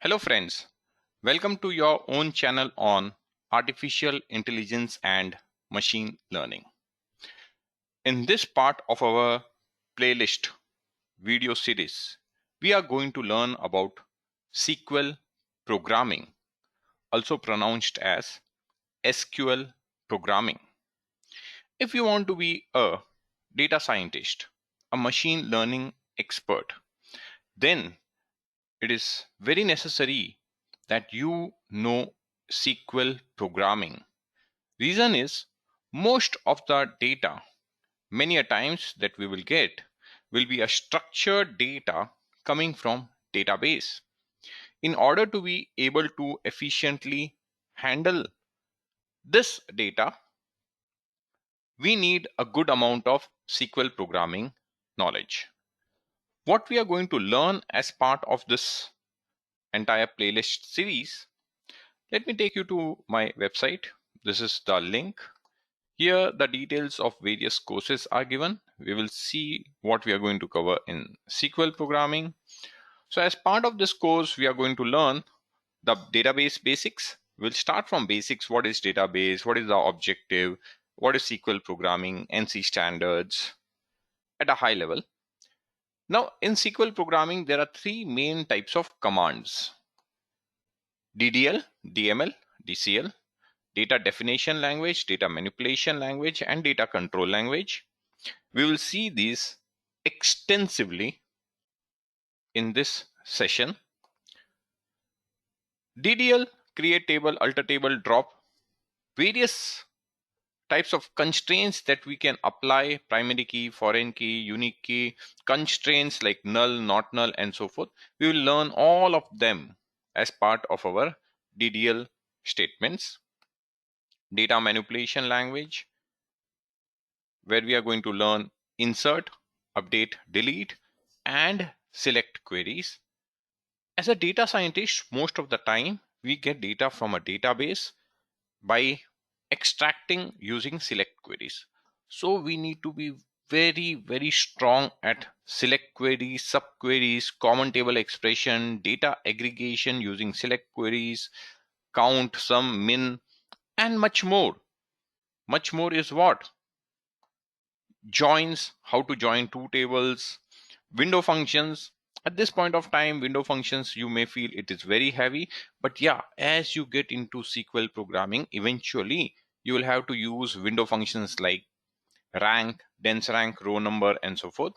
Hello friends, welcome to your own channel on artificial intelligence and machine learning. In this part of our playlist video series, we are going to learn about SQL programming, also pronounced as SQL programming. If you want to be a data scientist, a machine learning expert, then it is very necessary that you know SQL programming. Reason is most of the data, many a times that we will get, will be a structured data coming from database. In order to be able to efficiently handle this data, we need a good amount of SQL programming knowledge. What we are going to learn as part of this entire playlist series, let me take you to my website. This is the link. Here the details of various courses are given. We will see what we are going to cover in SQL programming. So as part of this course, we are going to learn the database basics. We'll start from basics. What is database? What is the objective? What is SQL programming? ANSI standards at a high level. Now in SQL programming, there are three main types of commands: DDL, DML, DCL, data definition language, data manipulation language, and data control language. We will see these extensively in this session. DDL, create table, alter table, drop, various types of constraints that we can apply: primary key, foreign key, unique key, constraints like null, not null, and so forth. We will learn all of them as part of our DDL statements. Data manipulation language, where we are going to learn insert, update, delete, and select queries. As a data scientist, most of the time we get data from a database by extracting using select queries. So we need to be very strong at select queries, subqueries, common table expression, data aggregation using select queries, count, sum, min, and much more. Much more is what? Joins, how to join two tables, window functions. At this point of time, window functions, you may feel it is very heavy, but yeah, as you get into SQL programming, eventually you will have to use window functions like rank, dense rank, row number, and so forth.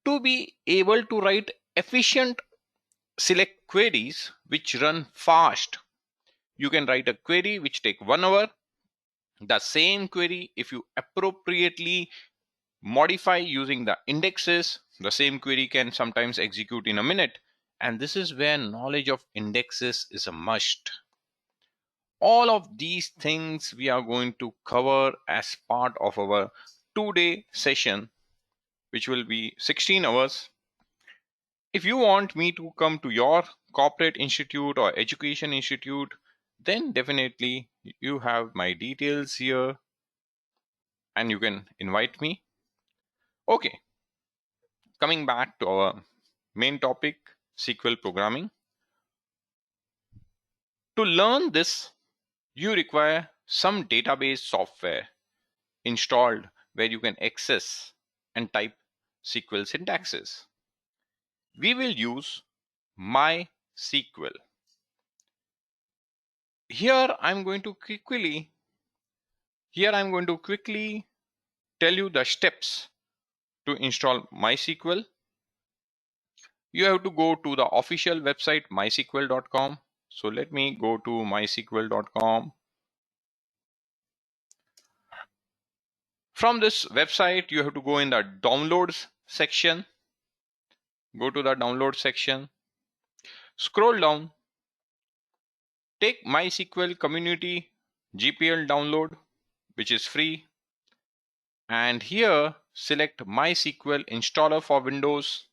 To be able to write efficient select queries which run fast, you can write a query which take 1 hour. The same query, if you appropriately modify using the indexes, the same query can sometimes execute in a minute. And this is where knowledge of indexes is a must. All of these things we are going to cover as part of our 2-day session, which will be 16 hours. If you want me to come to your corporate institute or education institute, then definitely you have my details here and you can invite me. Okay, coming back to our main topic, SQL programming. To learn this, you require some database software installed where you can access and type SQL syntaxes. We will use MySQL. Here I'm going to quickly tell you the steps to install MySQL. You have to go to the official website mysql.com. So let me go to mysql.com. From this website, you have to go in the downloads section. Go to the download section. Scroll down. Take MySQL Community GPL download, which is free. And here, select MySQL installer for Windows.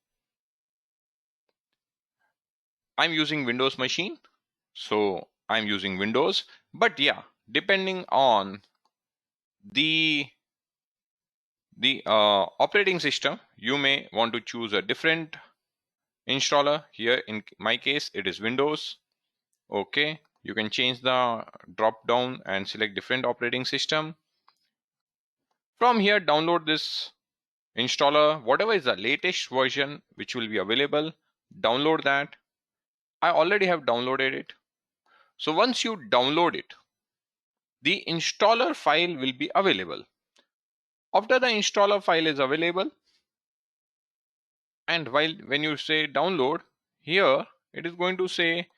I'm using Windows machine, so I'm using Windows. But yeah, depending on the operating system, you may want to choose a different installer. Here in my case it is Windows. Okay, you can change the drop down and select different operating system. From here, download this installer, whatever is the latest version which will be available. Download that. I already have downloaded it. So once you download it, the installer file will be available. After the installer file is available, and when you say download, here it is going to say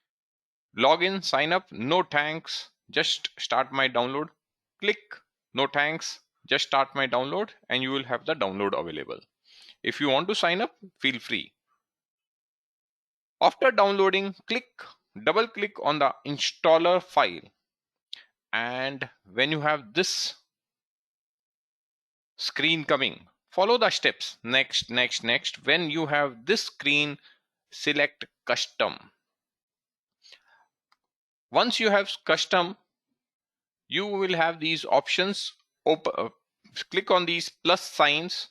login, sign up, no thanks, just start my download. Click no thanks, just start my download, and you will have the download available. If you want to sign up, feel free. After downloading, double click on the installer file, and when you have this screen coming, follow the steps. Next. When you have this screen, select custom. Once you have custom, you will have these options. Click on these plus signs,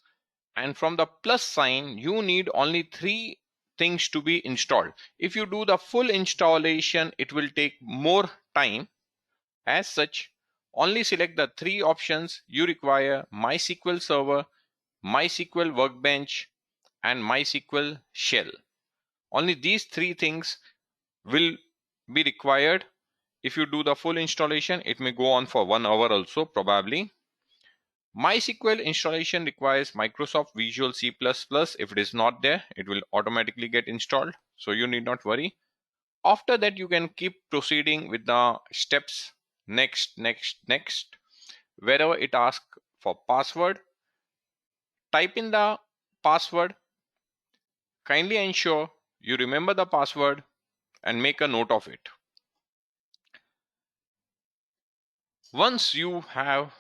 and from the plus sign you need only 3 things to be installed. If you do the full installation, it will take more time. As such, only select the 3 options you require: MySQL Server, MySQL Workbench, and MySQL Shell. Only these 3 things will be required. If you do the full installation, it may go on for 1 hour also probably. MySQL installation requires Microsoft Visual C++. If it is not there, it will automatically get installed, so you need not worry. After that, you can keep proceeding with the steps. Next. Wherever it asks for password, type in the password. Kindly ensure you remember the password and make a note of it. Once you have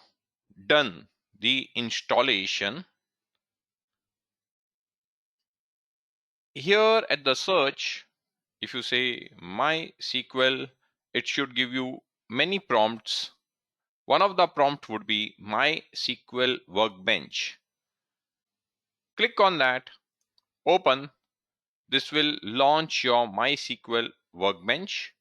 done the installation, here at the search, if you say MySQL, it should give you many prompts. One of the prompt would be MySQL Workbench. Click on that, open. This will launch your MySQL Workbench.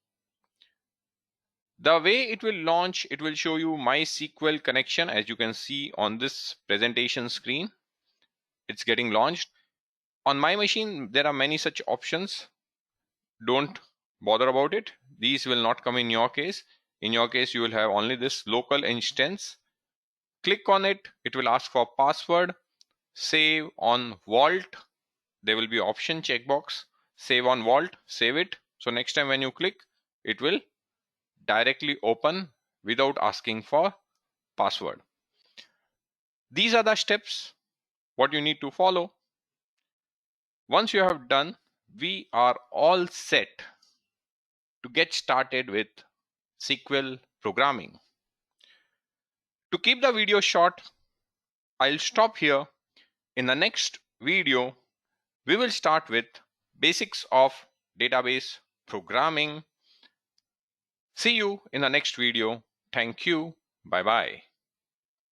The way it will launch, it will show you MySQL connection. As you can see on this presentation screen, it's getting launched. On my machine, there are many such options. Don't bother about it. These will not come in your case. In your case, you will have only this local instance. Click on it. It will ask for password. Save on vault. There will be option checkbox. Save on vault. Save it. So next time when you click, it will directly open without asking for password. These are the steps what you need to follow. Once you have done, we are all set to get started with SQL programming. To keep the video short, I'll stop here. In the next video, we will start with basics of database programming. See you in the next video. Thank you. Bye bye.